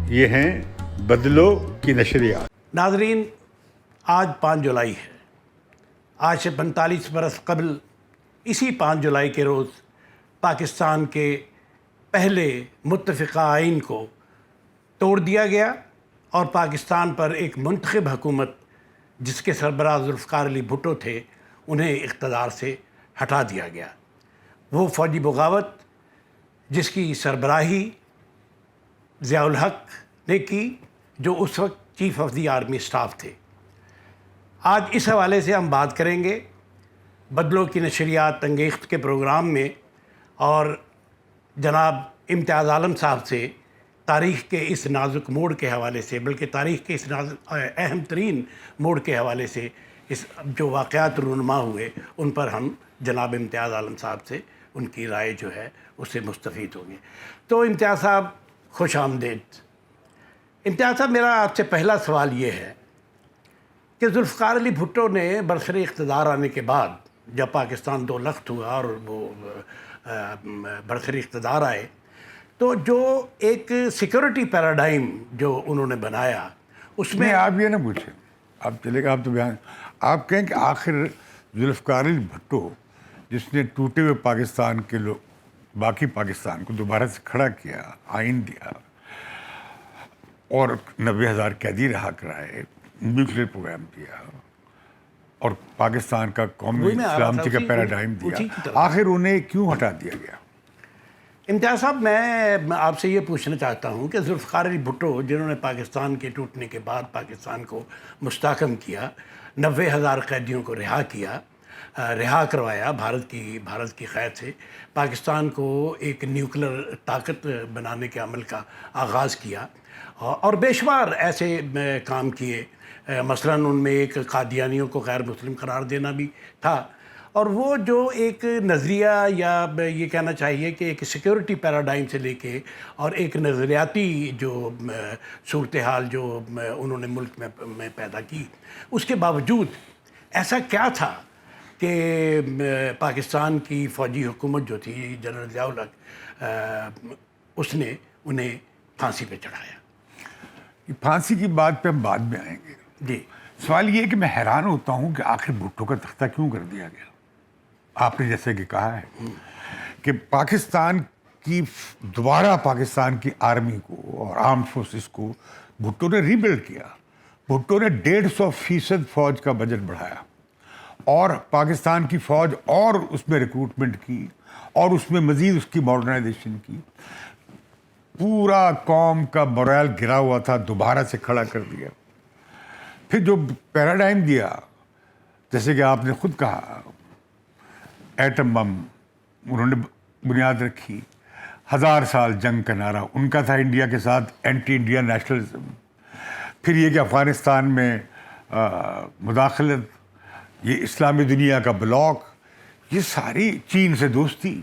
یہ ہیں بدلو کی نشریات۔ ناظرین، آج 5 جولائی ہے۔ آج سے 45 برس قبل اسی 5 جولائی کے روز پاکستان کے پہلے متفقہ آئین کو توڑ دیا گیا اور پاکستان پر ایک منتخب حکومت جس کے سربراہ ذوالفقار علی بھٹو تھے انہیں اقتدار سے ہٹا دیا گیا۔ وہ فوجی بغاوت جس کی سربراہی ضیاء الحق نے کی، جو اس وقت chief of the army staff تھے۔ آج اس حوالے سے ہم بات کریں گے بدلو کی نشریات انگیخت کے پروگرام میں، اور جناب امتیاز عالم صاحب سے تاریخ کے اس نازک موڑ کے حوالے سے، بلکہ تاریخ کے اس اہم ترین موڑ کے حوالے سے، اس جو واقعات رونما ہوئے ان پر ہم جناب امتیاز عالم صاحب سے ان کی رائے جو ہے اس سے مستفید ہوں گے۔ تو امتیاز صاحب خوش آمدید۔ امتیاز صاحب، میرا آپ سے پہلا سوال یہ ہے کہ ذوالفقار علی بھٹو نے برسر اقتدار آنے کے بعد، جب پاکستان دو لخت ہوا اور وہ برسر اقتدار آئے، تو جو ایک سیکورٹی پیراڈائم جو انہوں نے بنایا اس میں آپ یہ نہ پوچھیں، آپ چلے گا، آپ تو بیان آپ کہیں کہ آخر ذوالفقار علی بھٹو جس نے ٹوٹے ہوئے پاکستان کے لوگ باقی پاکستان کو دوبارہ سے کھڑا کیا، آئین دیا اور 90,000 قیدی رہا کرائے، نیوکلیئر پروگرام دیا اور پاکستان کا قومی سلامتی کا پیراڈائم دیا، آخر انہیں کیوں ہٹا دیا گیا؟ امتیاز صاحب، میں آپ سے یہ پوچھنا چاہتا ہوں کہ ذوالفقار علی بھٹو جنہوں نے پاکستان کے ٹوٹنے کے بعد پاکستان کو مستحکم کیا، 90,000 قیدیوں کو رہا کروایا بھارت کی قید سے، پاکستان کو ایک نیوکلیر طاقت بنانے کے عمل کا آغاز کیا اور بے شمار ایسے کام کیے، مثلاً ان میں ایک قادیانیوں کو غیر مسلم قرار دینا بھی تھا، اور وہ جو ایک نظریہ، یا یہ کہنا چاہیے کہ ایک سیکیورٹی پیراڈائم سے لے کے اور ایک نظریاتی جو صورتحال جو انہوں نے ملک میں پیدا کی، اس کے باوجود ایسا کیا تھا کہ پاکستان کی فوجی حکومت جو تھی جنرل ضیاء الحق، اس نے انہیں پھانسی پہ چڑھایا؟ پھانسی کی بات پہ ہم بعد میں آئیں گے۔ جی، سوال یہ ہے کہ میں حیران ہوتا ہوں کہ آخر بھٹو کا تختہ کیوں کر دیا گیا؟ آپ نے جیسے کہ کہا ہے کہ پاکستان کی آرمی کو اور آرم فورسز کو بھٹو نے ری بلڈ کیا۔ بھٹو نے 150% فوج کا بجٹ بڑھایا اور پاکستان کی فوج اور اس میں ریکروٹمنٹ کی اور اس میں مزید اس کی ماڈرنائزیشن کی۔ پورا قوم کا مورائل گرا ہوا تھا، دوبارہ سے کھڑا کر دیا۔ پھر جو پیراڈائم دیا، جیسے کہ آپ نے خود کہا، ایٹم بم انہوں نے بنیاد رکھی، 1000 سال جنگ کا نعرہ ان کا تھا انڈیا کے ساتھ، اینٹی انڈیا نیشنلزم۔ پھر یہ کہ افغانستان میں مداخلت، یہ اسلامی دنیا کا بلاک، یہ ساری چین سے دوستی،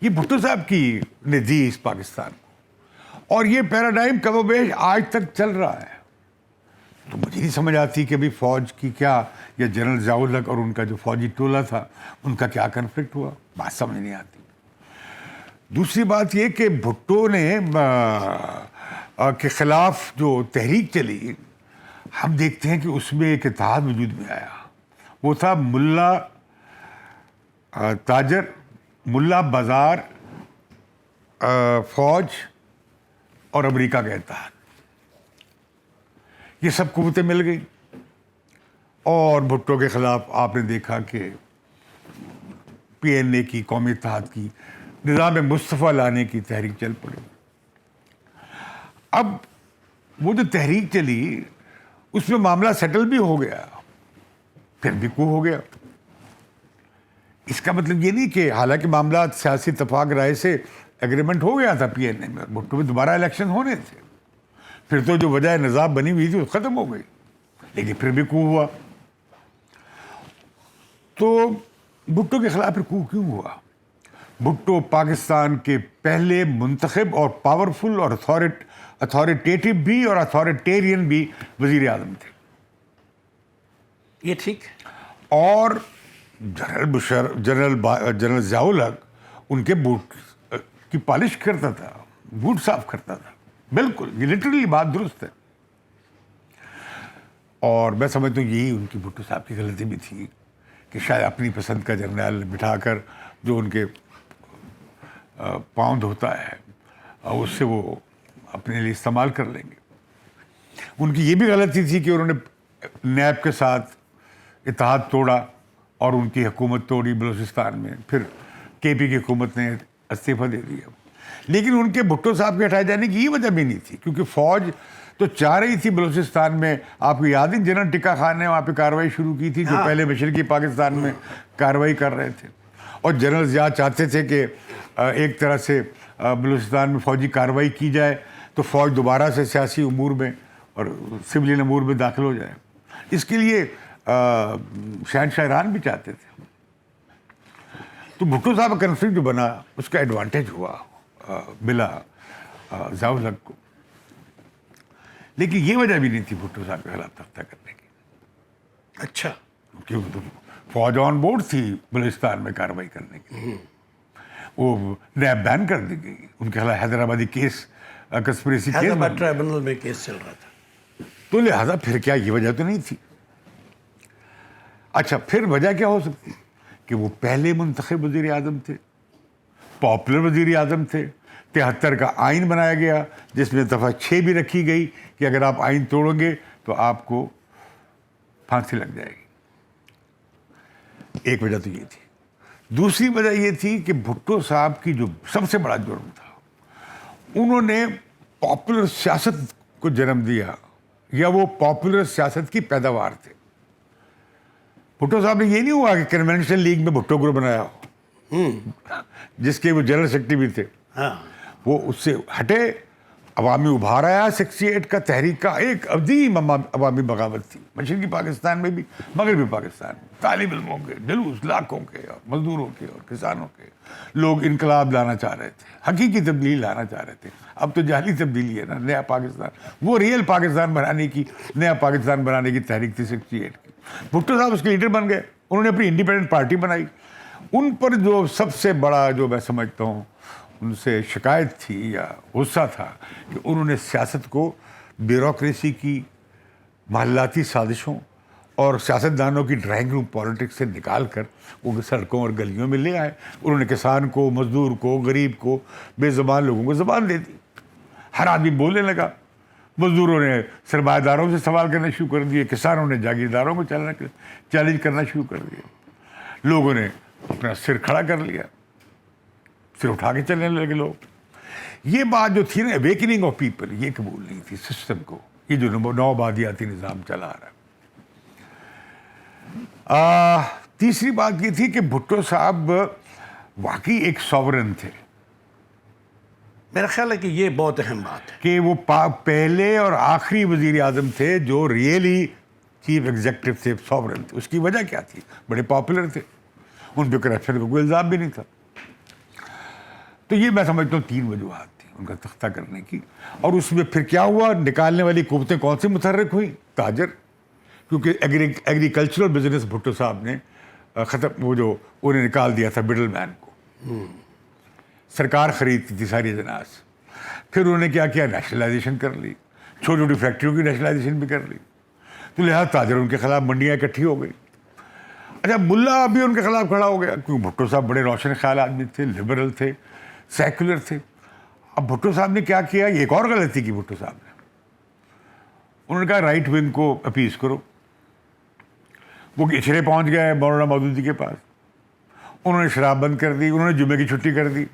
یہ بھٹو صاحب کی نے دی اس پاکستان کو، اور یہ پیراڈائم کم و بیش آج تک چل رہا ہے۔ تو مجھے نہیں سمجھ آتی کہ ابھی فوج کی کیا، یا جنرل ضیاء الحق اور ان کا جو فوجی ٹولہ تھا ان کا کیا کنفلکٹ ہوا، بات سمجھ نہیں آتی۔ دوسری بات یہ کہ بھٹو نے کے خلاف جو تحریک چلی، ہم دیکھتے ہیں کہ اس میں ایک اتحاد وجود میں آیا، وہ تھا ملا تاجر، ملا بازار، فوج اور امریکہ کا اتحاد، یہ سب قوتیں مل گئی، اور بھٹو کے خلاف آپ نے دیکھا کہ PNA کی، قومی اتحاد کی، نظام مصطفیٰ لانے کی تحریک چل پڑی۔ اب وہ جو تحریک چلی اس میں معاملہ سیٹل بھی ہو گیا، پھر بھی کو ہو گیا۔ اس کا مطلب یہ نہیں کہ حالانکہ معاملات سیاسی اتفاق رائے سے ایگریمنٹ ہو گیا تھا PNA میں، بھٹو میں دوبارہ الیکشن ہونے تھے، پھر تو جو وجہ نظام بنی ہوئی تھی وہ ختم ہو گئی، لیکن پھر بھی کو ہوا۔ تو بھٹو کے خلاف پھر کو کیوں ہوا؟ بھٹو پاکستان کے پہلے منتخب اور پاورفل اور اتھارٹیٹیو بھی اور اتھارٹیرین بھی وزیر اعظم تھے، یہ ٹھیک، اور جنرل ضیاء الحق ان کے بوٹ کی پالش کرتا تھا, بوٹ صاف کرتا تھا. بالکل, یہ لٹرلی بات درست ہے. اور میں سمجھتا ہوں یہی ان کی بھٹو صاحب کی غلطی بھی تھی کہ شاید اپنی پسند کا جرنیل بٹھا کر جو ان کے پاؤں دھوتا ہے اس سے وہ اپنے لیے استعمال کر لیں گے. ان کی یہ بھی غلطی تھی کہ انہوں نے نیب کے ساتھ اتحاد توڑا اور ان کی حکومت توڑی بلوچستان میں. پھر کے پی کی حکومت نے استعفیٰ دے دیا. لیکن ان کے بھٹو صاحب کے ہٹائے جانے کی یہ وجہ بھی نہیں تھی, کیونکہ فوج تو چاہ رہی تھی بلوچستان میں. آپ کو یاد ہے جنرل ٹکا خان نے وہاں پہ کارروائی شروع کی تھی, جو پہلے مشرقی پاکستان میں کارروائی کر رہے تھے. اور جنرل ضیاء چاہتے تھے کہ ایک طرح سے بلوچستان میں فوجی کارروائی کی جائے تو فوج دوبارہ سے سیاسی امور میں اور سویلین امور میں داخل ہو جائے. اس کے لیے شہنشاہ ایران بھی چاہتے تھے. تو بھٹو صاحب کا کنفلکٹ جو بنا اس کا ایڈوانٹیج ہوا ملا ضیاء الحق کو. لیکن یہ وجہ بھی نہیں تھی بھٹو صاحب کے خلاف تختہ کرنے کی. اچھا, کیونکہ فوج آن بورڈ تھی بلوچستان میں کارروائی کرنے کی. وہ نیب بین کر دی گئی. ان کے خلاف حیدرآبادی case conspiracy case Hyderabad tribunal میں کیس چل رہا تھا. تو لہٰذا پھر کیا یہ وجہ تو نہیں تھی. اچھا, پھر وجہ کیا ہو سکتی کہ وہ پہلے منتخب وزیر اعظم تھے, پاپولر وزیر اعظم تھے. 73 کا آئین بنایا گیا جس میں دفعہ 6 بھی رکھی گئی کہ اگر آپ آئین توڑیں گے تو آپ کو پھانسی لگ جائے گی. ایک وجہ تو یہ تھی. دوسری وجہ یہ تھی کہ بھٹو صاحب کی جو سب سے بڑا جرم تھا, انہوں نے پاپولر سیاست کو جنم دیا, یا وہ پاپولر سیاست کی پیداوار تھے. بھٹو صاحب نے یہ نہیں ہوا کہ کنونشنل لیگ میں بھٹو گروپ بنایا ہو, جس کے وہ جنرل سیکرٹری بھی تھے. وہ اس سے ہٹے, عوامی ابھار آیا. 68 کا تحریک کا ایک عظیم عوامی بغاوت تھی مشرقی پاکستان میں بھی, مغربی پاکستان میں. طالب علموں کے جلوس, لاکھوں کے, اور مزدوروں کے اور کسانوں کے. لوگ انقلاب لانا چاہ رہے تھے, حقیقی تبدیلی لانا چاہ رہے تھے. اب تو جعلی تبدیلی ہے نا, نیا پاکستان. وہ ریئل پاکستان بنانے کی, نیا پاکستان بنانے کی تحریک تھی 68 کی. بھٹو صاحب اس کے لیڈر بن گئے. انہوں نے اپنی انڈیپینڈنٹ پارٹی بنائی. ان پر جو سب سے بڑا, جو میں سمجھتا ہوں ان سے شکایت تھی یا غصہ تھا, کہ انہوں نے سیاست کو بیوروکریسی کی, محلاتی سازشوں اور سیاستدانوں کی ڈرائنگ روم پالیٹکس سے نکال کر وہ سڑکوں اور گلیوں میں لے آئے. انہوں نے کسان کو, مزدور کو, غریب کو, بے زبان لوگوں کو زبان دے دی. ہر آدمی بولنے لگا. مزدوروں نے سرمایہ داروں سے سوال کرنا شروع کر دیے, کسانوں نے جاگیرداروں کو چیلنج کرنا شروع کر دیا. لوگوں نے اپنا سر کھڑا کر لیا, سر اٹھا کے چلنے لگے لوگ. یہ بات جو تھی نا, اویکننگ آف پیپل, یہ قبول نہیں تھی سسٹم کو. یہ جو نو آبادیاتی نظام چلا آ رہا ہے. تیسری بات یہ تھی کہ بھٹو صاحب واقعی ایک ساورن تھے. میرا خیال ہے کہ یہ بہت اہم بات ہے کہ وہ پہلے اور آخری وزیر اعظم تھے جو ریئلی چیف ایگزیکٹو تھے, ساورن تھے. اس کی وجہ کیا تھی؟ بڑے پاپولر تھے, ان پہ کرپشن کا کوئی الزام بھی نہیں تھا. تو یہ میں سمجھتا ہوں 3 وجوہات تھیں ان کا تختہ کرنے کی. اور اس میں پھر کیا ہوا, نکالنے والی قوتیں کون سی متحرک ہوئی؟ تاجر. کیونکہ ایگریکلچرل بزنس بھٹو صاحب نے ختم, وہ جو انہیں نکال دیا تھا مڈل مین کو. سرکار خریدتی تھی ساری اجناس. پھر انہوں نے کیا کیا, نیشنلائزیشن کر لی, چھوٹی چھوٹی فیکٹریوں کی نیشنلائزیشن بھی کر لی. تو لہٰذا تاجروں کے خلاف منڈیاں اکٹھی ہو گئی. اچھا, ملا بھی ان کے خلاف کھڑا ہو گیا, کیونکہ بھٹو صاحب بڑے روشن خیال آدمی تھے, لبرل تھے, سیکولر تھے. اب بھٹو صاحب نے کیا کیا, یہ ایک اور غلطی کی بھٹو صاحب نے. انہوں نے کہا رائٹ ونگ کو اپیز کرو. وہ اچھڑے پہنچ گئے مولانا مودودی کے پاس. انہوں نے شراب بند کر دی, انہوں نے جمعے کی چھٹی کر دی.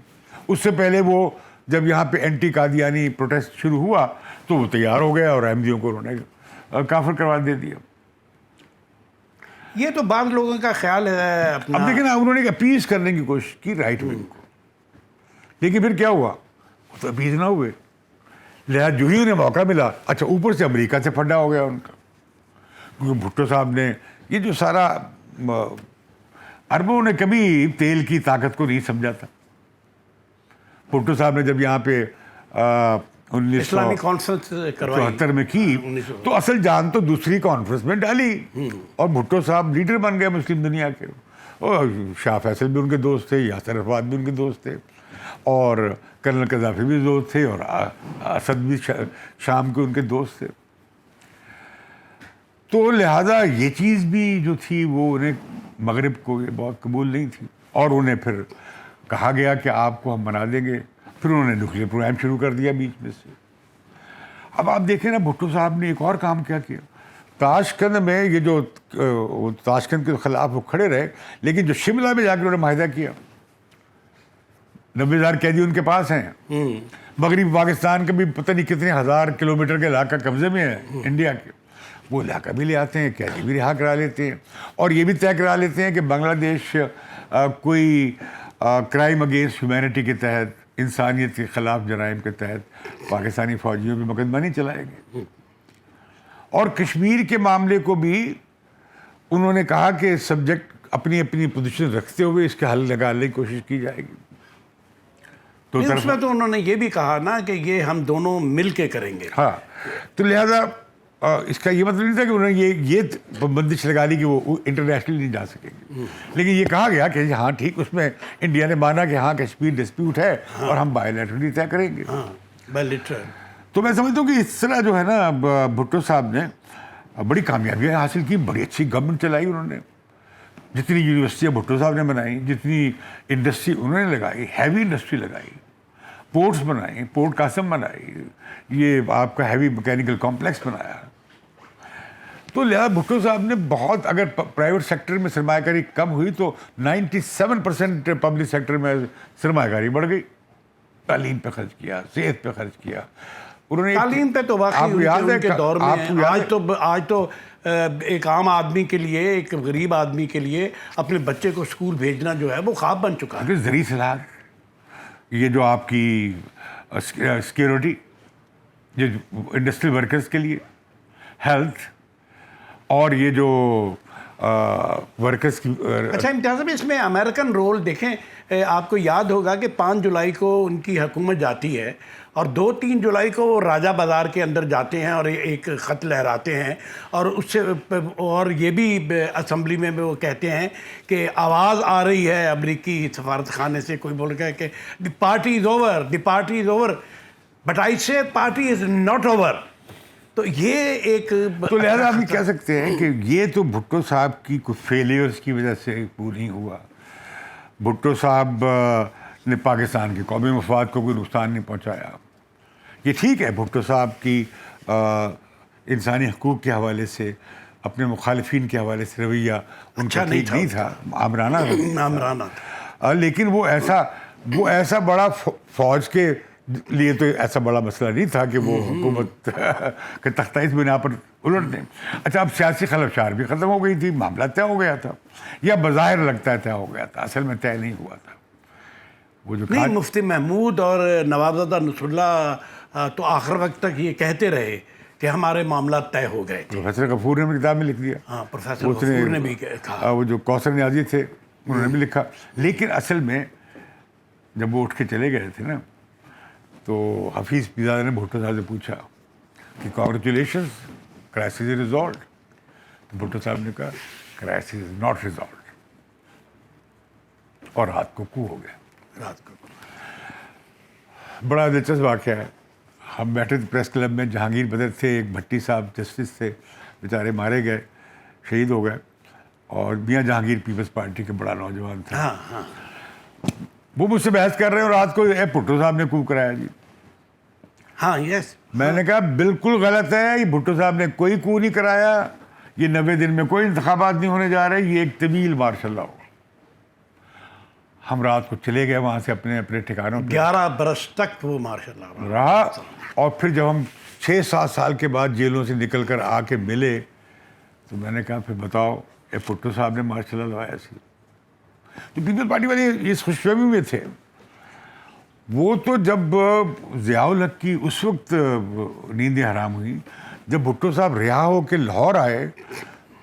اس سے پہلے وہ جب یہاں پہ اینٹی قادیانی پروٹیسٹ شروع ہوا تو وہ تیار ہو گیا, اور احمدیوں کو انہوں نے کافر کروا دے دیا. یہ تو بعض لوگوں کا خیال ہے اپنا. اب دیکھیں نا, انہوں نے اپیز کرنے کی کوشش کی رائٹ ونگ کو, لیکن پھر کیا ہوا, وہ تو اپیز نہ ہوئے. لہٰذا جو ہی انہیں موقع ملا, اچھا اوپر سے امریکہ سے پھڈا ہو گیا ان کا. کیونکہ بھٹو صاحب نے یہ جو سارا, عربوں نے کبھی تیل کی طاقت کو نہیں سمجھا تھا. بھٹو صاحب نے جب یہاں پہ 1974 میں کی تو اصل جان تو دوسری کانفرنس میں ڈالی, اور بھٹو صاحب لیڈر بن گئے مسلم دنیا کے. اور شاہ فیصل بھی ان کے دوست تھے, یاسر عرفات بھی ان کے دوست تھے, اور کرنل قذافی بھی دوست تھے, اور اسد بھی شام کے ان کے دوست تھے. تو لہٰذا یہ چیز بھی جو تھی وہ انہیں مغرب کو یہ بہت قبول نہیں تھی, اور انہیں پھر کہا گیا کہ آپ کو ہم بنا دیں گے. پھر انہوں نے نیوکلیئر پروگرام شروع کر دیا بیچ میں سے. اب آپ دیکھیں نا, بھٹو صاحب نے ایک اور کام کیا کیا. تاشقند میں یہ جو تاشقند کے خلاف وہ کھڑے رہے, لیکن جو شملہ میں جا کے انہوں نے معاہدہ کیا, 90,000 قیدی ان کے پاس ہیں, مغربی پاکستان کے بھی پتہ نہیں کتنے ہزار کلومیٹر کے علاقہ قبضے میں ہے انڈیا کے, وہ علاقہ بھی لے آتے ہیں, قیدی بھی رہا کرا لیتے ہیں, اور یہ بھی طے کرا لیتے ہیں کہ بنگلہ دیش کوئی کرائم اگینسٹ ہیومینٹی کے تحت, انسانیت کے خلاف جرائم کے تحت پاکستانی فوجیوں پہ مقدمہ نہیں چلائے گے. اور کشمیر کے معاملے کو بھی انہوں نے کہا کہ سبجیکٹ اپنی اپنی پوزیشن رکھتے ہوئے اس کا حل نکالنے کی کوشش کی جائے گی. تو اس میں تو انہوں نے یہ بھی کہا نا کہ یہ ہم دونوں مل کے کریں گے. ہاں, تو لہذا اس کا یہ مطلب نہیں تھا کہ انہوں نے یہ بندش لگا لی کہ وہ انٹرنیشنل نہیں جا سکیں گے, لیکن یہ کہا گیا کہ ہاں ٹھیک, اس میں انڈیا نے مانا کہ ہاں کشمیر ڈسپیوٹ ہے اور ہم بائیلیٹرلی طے کریں گے. تو میں سمجھتا ہوں کہ اس طرح جو ہے نا بھٹو صاحب نے بڑی کامیابیاں حاصل کی, بڑی اچھی گورنمنٹ چلائی انہوں نے. جتنی یونیورسٹیاں بھٹو صاحب نے بنائیں, جتنی انڈسٹری انہوں نے لگائی, ہیوی انڈسٹری لگائی, پورٹس بنائیں, پورٹ قاسم بنائی, یہ آپ کا ہیوی میکینیکل کمپلیکس بنایا. تو لہٰذا بھٹو صاحب نے بہت, اگر پرائیویٹ سیکٹر میں سرمایہ کاری کم ہوئی تو 97% پبلک سیکٹر میں سرمایہ کاری بڑھ گئی. تعلیم پہ خرچ کیا, صحت پہ خرچ کیا انہوں نے. تعلیم پہ تو واقعی ان کے دور میں, آج تو ایک عام آدمی کے لیے, ایک غریب آدمی کے لیے اپنے بچے کو اسکول بھیجنا جو ہے وہ خواب بن چکا ہے. زرعی صلاحات, یہ جو آپ کی سیکیورٹی, یہ انڈسٹریل ورکرز کے لیے, ہیلتھ, اور یہ جو ورکرز کی. اچھا امتیاز صاحب, اس میں امریکن رول دیکھیں, آپ کو یاد ہوگا کہ 5 جولائی کو ان کی حکومت جاتی ہے, اور 2-3 جولائی کو وہ راجہ بازار کے اندر جاتے ہیں اور ایک خط لہراتے ہیں, اور اس سے, اور یہ بھی اسمبلی میں وہ کہتے ہیں کہ آواز آ رہی ہے امریکی سفارت خانے سے, کوئی بول رہا ہے کہ the party is over, the party is over, but I say party is not over. تو یہ ایک, تو لہذا ہم کہہ سکتے ہیں کہ یہ تو بھٹو صاحب کی کوئی فیلیئرس کی وجہ سے پورا نہیں ہوا. بھٹو صاحب نے پاکستان کے قومی مفاد کو کوئی نقصان نہیں پہنچایا. یہ ٹھیک ہے, بھٹو صاحب کی انسانی حقوق کے حوالے سے, اپنے مخالفین کے حوالے سے رویہ ان کا ٹھیک نہیں تھا, آمرانہ تھا, لیکن وہ ایسا بڑا فوج کے لیے تو ایسا بڑا مسئلہ نہیں تھا کہ وہ حکومت کے تختہ اس بنا پر الٹ دیں. اچھا, اب سیاسی خلفشار بھی ختم ہو گئی تھی, معاملہ طے ہو گیا تھا, یا بظاہر لگتا ہے طے ہو گیا تھا, اصل میں طے نہیں ہوا تھا. وہ جو نہیں, مفتی محمود اور نوابزادہ نصر اللہ تو آخر وقت تک یہ کہتے رہے کہ ہمارے معاملات طے ہو گئے. پروفیسر غفور نے بھی کتاب میں لکھ دیا. ہاں, پروفیسر غفور نے بھی کہا. وہ جو کوثر نیازی تھے انہوں نے بھی لکھا. لیکن اصل میں جب وہ اٹھ کے چلے گئے تھے نا, تو حفیظ پیرزادہ نے بھٹو صاحب سے پوچھا کہ کانگریچولیشنز, کرائسس از ریزالوڈ. تو بھٹو صاحب نے کہا کرائسس از ناٹ ریزالوڈ, اور رات کو کو ہو گیا. رات کو بڑا دلچسپ واقعہ ہے. ہم بیٹھے تھے پریس کلب میں, جہانگیر بدر تھے, ایک بھٹی صاحب جسٹس تھے, بیچارے مارے گئے, شہید ہو گئے, اور میاں جہانگیر پیپلز پارٹی کے بڑا نوجوان تھا. وہ مجھ سے بحث کر رہے ہیں, اور رات کو بھٹو صاحب نے کو کرایا. جی ہاں, یس. میں نے کہا بالکل غلط ہے, یہ بھٹو صاحب نے کوئی کو نہیں کرایا, یہ 90 دن میں کوئی انتخابات نہیں ہونے جا رہے, یہ ایک طویل مارشل لا ہو. ہم رات کو چلے گئے وہاں سے اپنے ٹھکانوں پہ. 11 برس تک وہ مارشل لا رہا, اور پھر جب ہم 6-7 سال کے بعد جیلوں سے نکل کر آ کے ملے, تو میں نے کہا پھر بتاؤ یہ بھٹو صاحب نے مارشل لا لوایا سی. تو پیپل پارٹی والے اس خوش فہمی میں تھے. وہ تو جب ضیاء الحق کی اس وقت نیندیں حرام ہوئی, جب بھٹو صاحب رہا ہو کے لاہور آئے,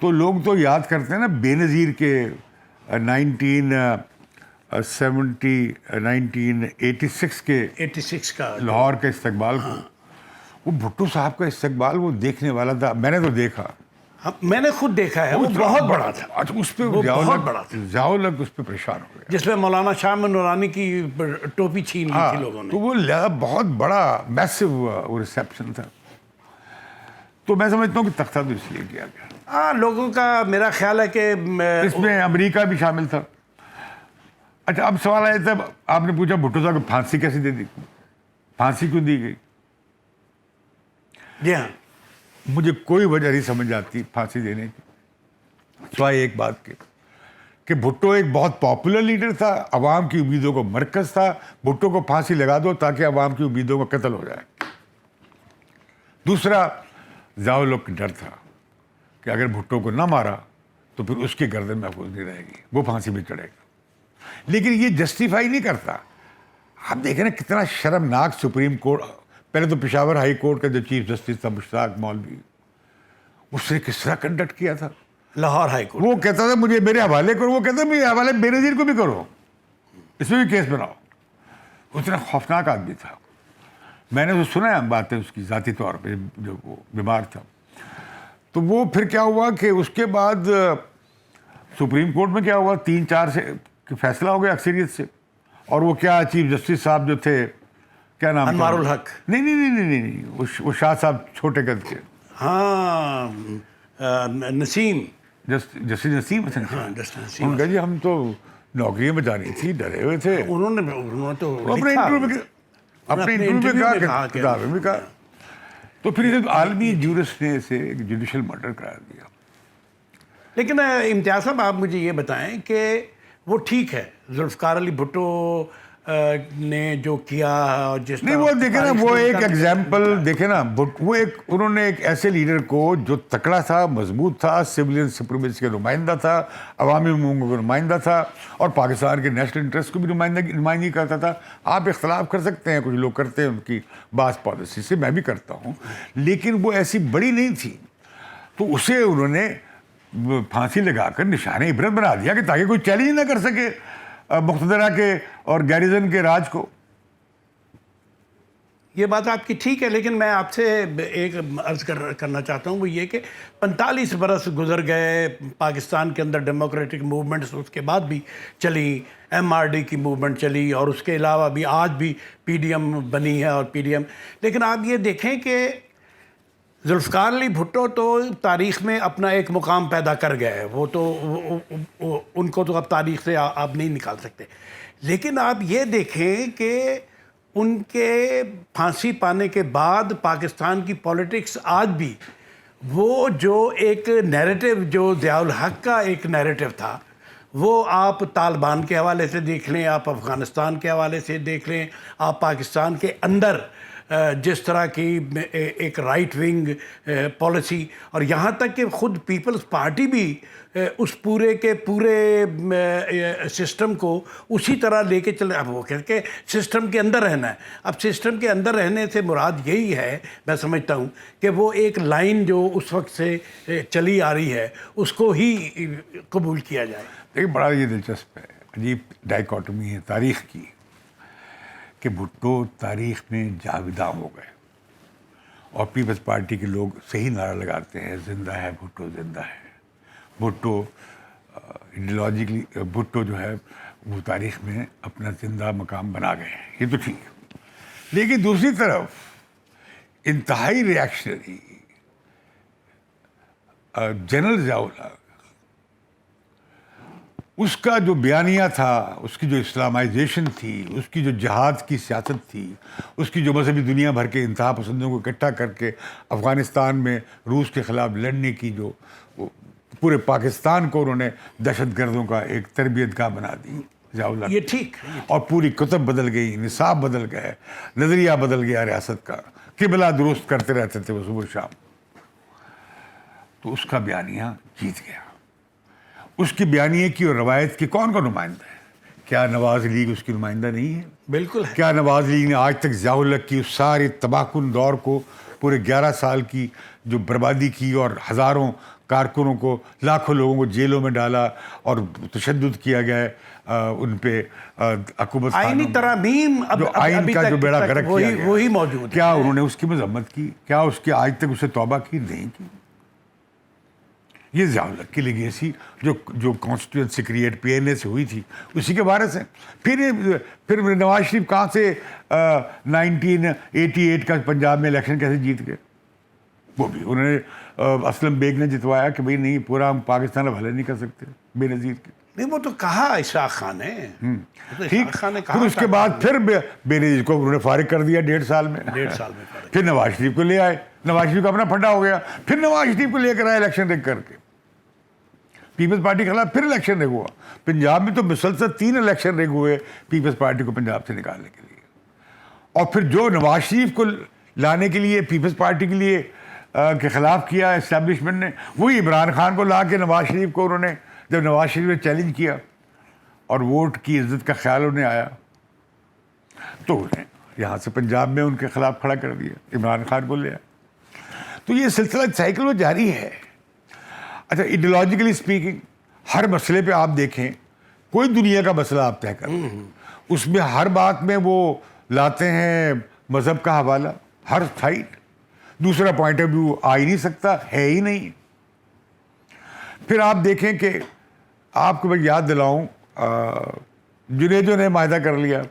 تو لوگ تو یاد کرتے ہیں نا بے نظیر کے 1986 کے لاہور کے استقبال کو. وہ بھٹو صاحب کا استقبال وہ دیکھنے والا تھا, میں نے تو دیکھا. میں نے خود دیکھا ہے وہ بہت بڑا تھا. اچھا اس پہ وہ بہت بڑا تھا. ضیاء الحق اس پہ پریشان ہو گیا جس میں مولانا شاہ نورانی کی ٹوپی چھین لی تھی لوگوں نے. تو وہ بہت بڑا میسو ریسیپشن تھا. تو میں سمجھتا ہوں کہ تختہ تو اس لیے کیا گیا. ہاں لوگوں کا میرا خیال ہے کہ اس میں امریکہ بھی شامل تھا. اچھا اب سوال آیا تھا, آپ نے پوچھا بھٹو صاحب کو پھانسی کیسے دے دی, پھانسی کیوں دی گئی؟ جی ہاں مجھے کوئی وجہ نہیں سمجھ آتی پھانسی دینے کی, سوائے ایک بات کے کہ بھٹو ایک بہت پاپولر لیڈر تھا, عوام کی امیدوں کو مرکز تھا. بھٹو کو پھانسی لگا دو تاکہ عوام کی امیدوں کا قتل ہو جائے. دوسرا ضیاء الحق کا ڈر تھا کہ اگر بھٹو کو نہ مارا تو پھر اس کی گردن محفوظ نہیں رہے گی, وہ پھانسی پہ چڑھے گا. لیکن یہ جسٹیفائی نہیں کرتا. آپ دیکھیں نا کتنا شرمناک سپریم کورٹ, پہلے تو پشاور ہائی کورٹ کا جو چیف جسٹس تھا مشتاق مولوی, اس نے کس طرح کنڈکٹ کیا تھا. لاہور ہائی کورٹ وہ کہتا تھا مجھے میرے حوالے کرو, وہ کہتا میرے حوالے بے نظیر کو بھی کرو, اس میں بھی کیس بناؤ. اتنا خوفناک آدمی تھا. میں نے تو سنا ہے باتیں اس کی ذاتی طور پہ, جو وہ بیمار تھا. تو وہ پھر کیا ہوا کہ اس کے بعد سپریم کورٹ میں کیا ہوا, 3-4 سے فیصلہ ہو گیا اکثریت سے. اور وہ کیا چیف جسٹس صاحب جو تھے, کیا نام, انوار الحق. نہیں, وہ شاہ صاحب چھوٹے قد کے, ہاں نسیم, جسٹس نسیم حسن ہاں خان. جسٹس نسیم. ان کا جی ہم تو نوکریاں بچانی تھی, ڈرے ہوئے تھے. انہوں نے تو اپنے لکھا. انٹرویو میں کہا, کہ کتابیں میں کہا. تو پھر عالمی جورس نے اسے ایک جوڈیشل مرڈر قرار دیا. لیکن امتیاز صاحب آپ مجھے یہ بتائیں کہ وہ ٹھیک ہے ذوالفقار علی بھٹو نے جو کیا, جس نہیں وہ دیکھیں نا, وہ ایک ایگزامپل دیکھیں نا, وہ ایک انہوں نے ایک ایسے لیڈر کو جو تکڑا تھا, مضبوط تھا, سویلین سپریمیسی کا نمائندہ تھا, عوامی امور کا نمائندہ تھا, اور پاکستان کے نیشنل انٹرسٹ کو بھی نمائندگی کرتا تھا. آپ اختلاف کر سکتے ہیں, کچھ لوگ کرتے ہیں ان کی بعض پالیسی سے, میں بھی کرتا ہوں, لیکن وہ ایسی بڑی نہیں تھی. تو اسے انہوں نے پھانسی لگا کر نشان عبرت بنا دیا کہ تاکہ کوئی چیلنج نہ کر سکے مقتدرہ کے اور گیریزن کے راج کو. یہ بات آپ کی ٹھیک ہے, لیکن میں آپ سے ایک عرض کرنا چاہتا ہوں, وہ یہ کہ 45 برس گزر گئے, پاکستان کے اندر ڈیموکریٹک موومنٹس اس کے بعد بھی چلی, MRD کی موومنٹ چلی, اور اس کے علاوہ بھی آج بھی PDM بنی ہے اور PDM. لیکن آپ یہ دیکھیں کہ ذوالفقار علی بھٹو تو تاریخ میں اپنا ایک مقام پیدا کر گئے, وہ تو ان کو تو اب تاریخ سے آپ نہیں نکال سکتے. لیکن آپ یہ دیکھیں کہ ان کے پھانسی پانے کے بعد پاکستان کی پولیٹکس آج بھی وہ جو ایک نیریٹو, جو ضیاء الحق کا ایک نیریٹو تھا, وہ آپ طالبان کے حوالے سے دیکھ لیں, آپ افغانستان کے حوالے سے دیکھ لیں, آپ پاکستان کے اندر جس طرح کی ایک رائٹ ونگ پالیسی, اور یہاں تک کہ خود پیپلز پارٹی بھی اس پورے کے پورے سسٹم کو اسی طرح لے کے چلے. اب وہ کہتے کہ سسٹم کے اندر رہنا ہے. اب سسٹم کے اندر رہنے سے مراد یہی ہے, میں سمجھتا ہوں, کہ وہ ایک لائن جو اس وقت سے چلی آ رہی ہے اس کو ہی قبول کیا جائے. دیکھیں بڑا یہ دلچسپ ہے, عجیب ڈائیکاٹمی ہے تاریخ کی, کہ بھٹو تاریخ میں جاویداں ہو گئے, اور پیپلز پارٹی کے لوگ صحیح نعرہ لگاتے ہیں, زندہ ہے بھٹو, زندہ ہے بھٹو. ایڈیولوجیکلی بھٹو جو ہے وہ تاریخ میں اپنا زندہ مقام بنا گئے ہیں, یہ تو ٹھیک ہے. لیکن دوسری طرف انتہائی ریاکشنری جنرل ضیاء الحق, اس کا جو بیانیہ تھا, اس کی جو اسلامائزیشن تھی, اس کی جو جہاد کی سیاست تھی, اس کی جو مذہبی دنیا بھر کے انتہا پسندوں کو اکٹھا کر کے افغانستان میں روس کے خلاف لڑنے کی جو پورے پاکستان کو انہوں نے دہشت گردوں کا ایک تربیت گاہ بنا دی ضیاء الحق. یہ ٹھیک, اور پوری کتب بدل گئی, نصاب بدل گئے, نظریہ بدل گیا ریاست کا, قبلہ درست کرتے رہتے تھے وہ صبح شام. تو اس کا بیانیہ جیت گیا. اس کی بیانیے کی اور روایت کی کون نمائندہ ہے؟ کیا نواز لیگ اس کی نمائندہ نہیں ہے؟ بالکل ہے. کیا نواز لیگ نے آج تک ضیاء الحق کی اس ساری تباہ کن دور کو, پورے 11 سال کی جو بربادی کی, اور ہزاروں کارکنوں کو, لاکھوں لوگوں کو جیلوں میں ڈالا اور تشدد کیا گیا ہے ان پہ, حکومت آئینی ترامیم جو آئین کا جو بیڑا غرق کیا گیا, وہی موجود, کیا انہوں نے اس کی مذمت کی؟ کیا اس کی آج تک اسے توبہ کی؟ نہیں کی. یہ ضیاء الحق کی لیگیسی جو کانسٹیٹوئنسی کریٹ پی این اے سے ہوئی تھی اسی کے بارے سے. پھر نواز شریف کہاں سے 1988 کا پنجاب میں الیکشن کیسے جیت گئے؟ وہ بھی انہوں نے اسلم بیگ نے جتوایا کہ بھائی نہیں پورا ہم پاکستان اب حل نہیں کر سکتے بے نظیر کے. نہیں وہ تو کہا اشاق خان نے. ٹھیک. پھر اس کے بعد پھر بے نظیر کو انہوں نے فارغ کر دیا 1.5 سال میں. 1.5 سال میں پھر نواز شریف کو لے آئے. نواز شریف کا اپنا پھڈا ہو گیا. پھر نواز شریف کو لے کر آئے الیکشن ریگ کر کے. پیپلز پارٹی کے خلاف پھر الیکشن ریگ ہوا. پنجاب میں تو مسلسل 3 الیکشن ریگ ہوئے پیپلز پارٹی کو پنجاب سے نکالنے کے لیے. اور پھر جو نواز شریف کو لانے کے لیے پیپلز پارٹی کے لیے کے خلاف کیا اسٹیبلشمنٹ نے, وہی عمران خان کو لا کے نواز شریف کو انہوں نے, جب نواز شریف نے چیلنج کیا اور ووٹ کی عزت کا خیال انہیں آیا تو انہیں یہاں سے پنجاب میں ان کے خلاف کھڑا کر دیا, عمران خان کو لے آیا. تو یہ سلسلہ سائیکل وہ جاری ہے. اچھا ایڈیولوجیکلی اسپیکنگ ہر مسئلے پہ آپ دیکھیں, کوئی دنیا کا مسئلہ آپ طے کریں اس میں ہر بات میں وہ لاتے ہیں مذہب کا حوالہ, ہر سائٹ. دوسرا پوائنٹ آف ویو آ ہی نہیں سکتا, ہے ہی نہیں. پھر آپ دیکھیں کہ آپ کو میں یاد دلاؤں, جنیجو نے معاہدہ کر لیا,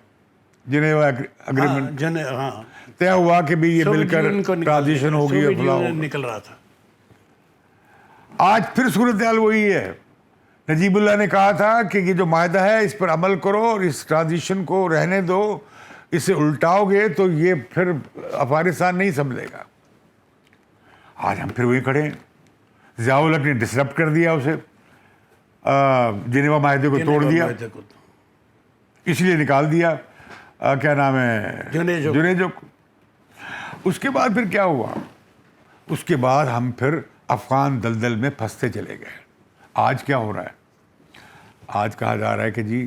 جنیوا اگریمنٹ طے ہوا کہ بھی یہ مل کر ٹرانزیشن ہوگی اور فلاں نکل رہا تھا. آج پھر صورتحال وہی ہے. نجیب اللہ نے کہا تھا کہ یہ جو معاہدہ ہے اس پر عمل کرو اور اس ٹرانزیشن کو رہنے دو, اسے الٹاؤ گے تو یہ پھر افغانستان نہیں سنبھلے گا. آج ہم پھر وہی کھڑے ہیں. ضیاء الحق نے ڈسرپٹ کر دیا اسے, جنیوا معاہدے کو توڑ دیا, اس لیے نکال دیا کیا نام ہے جنیجو کو. اس کے بعد پھر کیا ہوا؟ اس کے بعد ہم پھر افغان دلدل میں پھنستے چلے گئے. آج کیا ہو رہا ہے؟ آج کہا جا رہا ہے کہ جی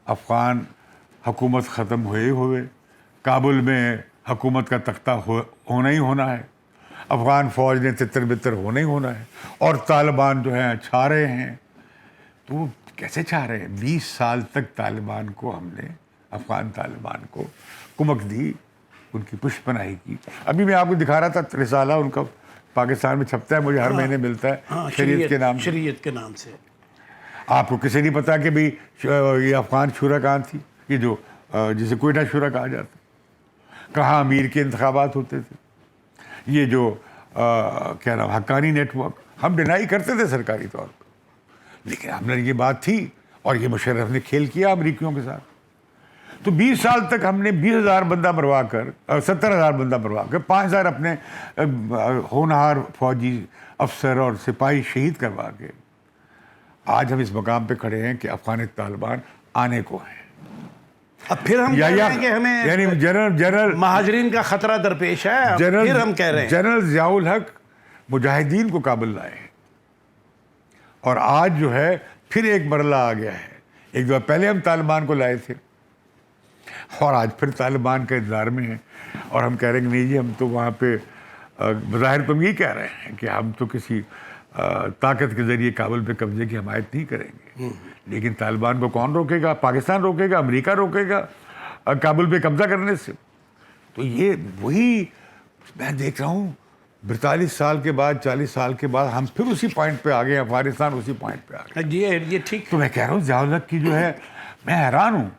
افغان حکومت ختم ہوئے کابل میں حکومت کا تختہ ہونا ہی ہونا ہے, افغان فوج نے تتر بتر ہونا ہی ہونا ہے, اور طالبان جو ہیں چھا رہے ہیں. تو کیسے چھا رہے ہیں؟ 20 سال تک طالبان کو ہم نے, افغان طالبان کو کمک دی, ان کی پشت پناہی کی. ابھی میں آپ کو دکھا رہا تھا رسالہ ان کا پاکستان میں چھپتا ہے, مجھے ہر مہینے ملتا ہے, شریعت کے نام سے. آپ کو کسی نہیں پتا کہ بھئی یہ افغان شورا کہاں تھی, یہ جو جسے کوئٹہ شورا کہا جاتا, کہاں امیر کے انتخابات ہوتے تھے, یہ جو کیا نام حقانی نیٹ ورک, ہم ڈینائی کرتے تھے سرکاری طور پر, لیکن ہم نے یہ بات تھی اور یہ مشرف نے کھیل کیا امریکیوں کے ساتھ. تو 20 سال تک ہم نے 20,000 بندہ مروا کر 70,000 بندہ مروا کر 5,000 اپنے ہونہار فوجی افسر اور سپاہی شہید کروا کے آج ہم اس مقام پہ کھڑے ہیں کہ افغان طالبان آنے کو ہیں. اب پھر ہم کہہ رہے ہیں کہ ہمیں یعنی جنرل مہاجرین کا خطرہ درپیش ہے. پھر ہم کہہ رہے ہیں جنرل ضیاء الحق مجاہدین کو کابل لائے ہیں, اور آج جو ہے پھر ایک مرحلہ آ گیا ہے. ایک دفعہ پہلے ہم طالبان کو لائے تھے اور آج پھر طالبان کا انتظار میں ہیں, اور ہم کہہ رہے ہیں کہ نہیں جی ہم تو وہاں پہ بظاہر تو ہم یہ کہہ رہے ہیں کہ ہم تو کسی طاقت کے ذریعے کابل پہ قبضے کی حمایت نہیں کریں گے, لیکن طالبان کو کون روکے گا؟ پاکستان روکے گا, امریکہ روکے گا کابل پہ قبضہ کرنے سے. تو یہ وہی میں دیکھ رہا ہوں 42 سال کے بعد 40 سال کے بعد ہم پھر اسی پوائنٹ پہ آ گئے, افغانستان اسی پوائنٹ پہ آ گئے. یہ ٹھیک. تو میں کہہ رہا ہوں ضیاء الحق کی جو ہے, میں حیران ہوں.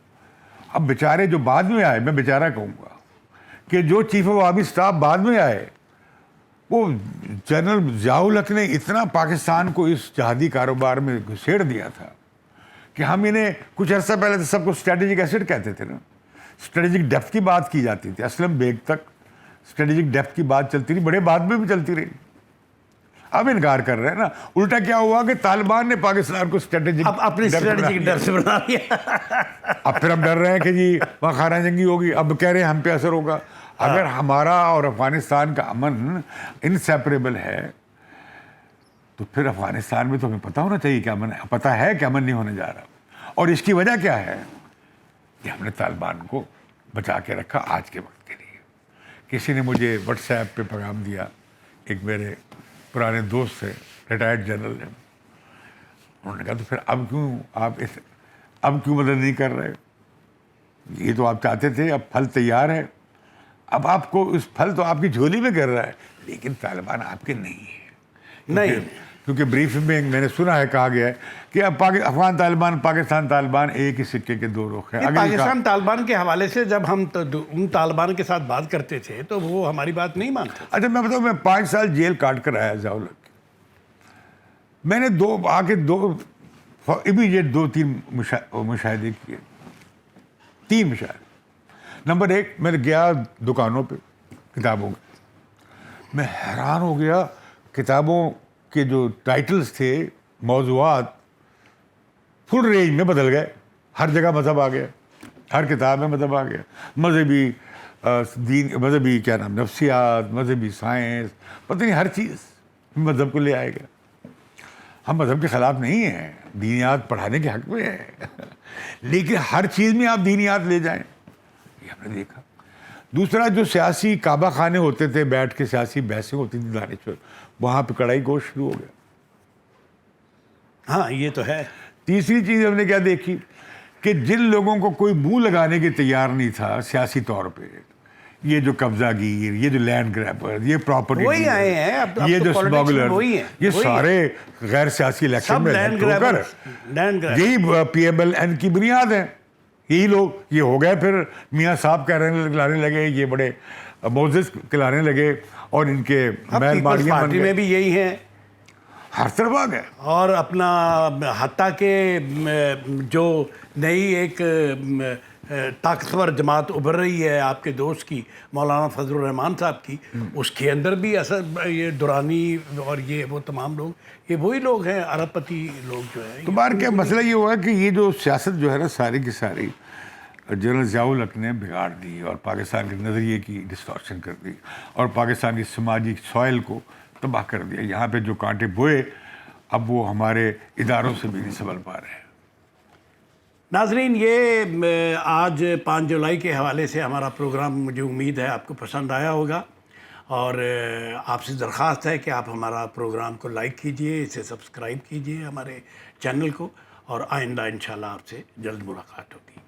اب بیچارے جو بعد میں آئے, میں بیچارہ کہوں گا کہ جو چیف آف آرمی اسٹاف بعد میں آئے, وہ جنرل ضیاء الحق نے اتنا پاکستان کو اس جہادی کاروبار میں گھسیڑ دیا تھا کہ ہم انہیں کچھ عرصہ پہلے تو سب کو اسٹریٹجک ایسٹ کہتے تھے نا, اسٹریٹجک ڈیپتھ کی بات کی جاتی تھی. اسلم بیگ تک اسٹریٹجک ڈیپتھ کی بات چلتی رہی, بڑے بعد میں بھی چلتی رہی. اب انکار کر رہے ہیں نا. الٹا کیا ہوا کہ طالبان نے پاکستان کو اسٹریٹجک اپنی اسٹریٹجک ڈر سے بنا لیا. اب پھر ہم ڈر رہے ہیں کہ جی وہاں خانہ جنگی ہوگی, اب کہہ رہے ہیں ہم پہ اثر ہوگا. اگر ہمارا اور افغانستان کا امن انسیپریبل ہے تو پھر افغانستان میں تو ہمیں پتہ ہونا چاہیے کہ امن ہے. پتہ ہے کہ امن نہیں ہونے جا رہا, اور اس کی وجہ کیا ہے کہ ہم نے طالبان کو بچا کے رکھا آج کے وقت کے لیے. کسی نے مجھے واٹس ایپ پہ پیغام دیا, ایک میرے پرانے دوست تھے, ریٹائرڈ جنرل نے, انہوں نے کہا تو پھر اب کیوں مدد نہیں کر رہے؟ یہ تو آپ چاہتے تھے, اب پھل تیار ہے, اب آپ کو اس پھل تو آپ کی جھولی میں گر رہا ہے, لیکن طالبان آپ کے نہیں ہے. نہیں, کیونکہ بریف میں نے سنا ہے کہا گیا ہے کہ اب افغان طالبان پاکستان طالبان ایک ہی سکے کے دو رخ ہیں. پاکستان طالبان کے حوالے سے جب ہم ان طالبان کے ساتھ بات کرتے تھے تو وہ ہماری بات نہیں مانتے. اچھا میں بتاؤں, میں 5 سال جیل کاٹ کر آیا ضیاء الحق. میں نے امیڈیٹ 2-3 مشاہدے کیے, 3 مشاہدے. نمبر 1, میں گیا دکانوں پہ کتابوں کے, میں حیران ہو گیا. کتابوں کے جو ٹائٹلز تھے, موضوعات فل رینج میں بدل گئے. ہر جگہ مذہب آ گیا, ہر کتاب میں مذہب آ گیا. مذہبی دین, مذہبی کیا نام, نفسیات, مذہبی سائنس, پتہ نہیں ہر چیز مذہب کو لے آئے گا. ہم مذہب کے خلاف نہیں ہیں, دینیات پڑھانے کے حق میں ہیں, لیکن ہر چیز میں آپ دینیات لے جائیں, یہ ہم نے دیکھا. دوسرا, جو سیاسی کعبہ خانے ہوتے تھے, بیٹھ کے سیاسی بحثیں ہوتی تھیں دانشور, وہاں پہ کڑائی گوشت شروع ہو گیا. ہاں یہ تو ہے. تیسری چیز ہم نے کیا دیکھی کہ جن لوگوں کو کوئی منہ لگانے کے تیار نہیں تھا سیاسی طور پہ, یہ جو قبضہ گیر, یہ جو لینڈ گریبر, یہ پراپرٹی, وہی آئے ہیں, یہ جو اسمگلر, یہ سارے غیر سیاسی الیکشن میں یہی PMLN کی بنیاد ہے. یہی لوگ یہ ہو گئے. پھر میاں صاحب کہلانے لگے, یہ بڑے موزز کہلانے لگے, اور ان کے محل باڑیاں بن پارٹی میں بھی یہی ہیں, ہر طرف آ گئے. اور اپنا حتیٰ کہ جو نئی ایک طاقتور جماعت ابھر رہی ہے آپ کے دوست کی, مولانا فضل الرحمان صاحب کی, اس کے اندر بھی اثر یہ دورانی اور یہ وہ تمام لوگ, یہ وہی لوگ ہیں ارب پتی لوگ جو ہیں. تو بار کیا مسئلہ یہ ہوا کہ یہ جو سیاست جو ہے نا ساری کی ساری جنرل ضیاء الحق نے بگاڑ دی, اور پاکستان کے نظریے کی ڈسٹارشن کر دی, اور پاکستان کی سماجی سوائل کو تباہ کر دیا. یہاں پہ جو کانٹے بوئے اب وہ ہمارے اداروں سے بھی نہیں سنبھل پا رہے ہیں. ناظرین, یہ آج 5 جولائی کے حوالے سے ہمارا پروگرام مجھے امید ہے آپ کو پسند آیا ہوگا, اور آپ سے درخواست ہے کہ آپ ہمارا پروگرام کو لائک کیجئے, اسے سبسکرائب کیجئے ہمارے چینل کو, اور آئندہ انشاءاللہ آپ سے جلد ملاقات ہوگی.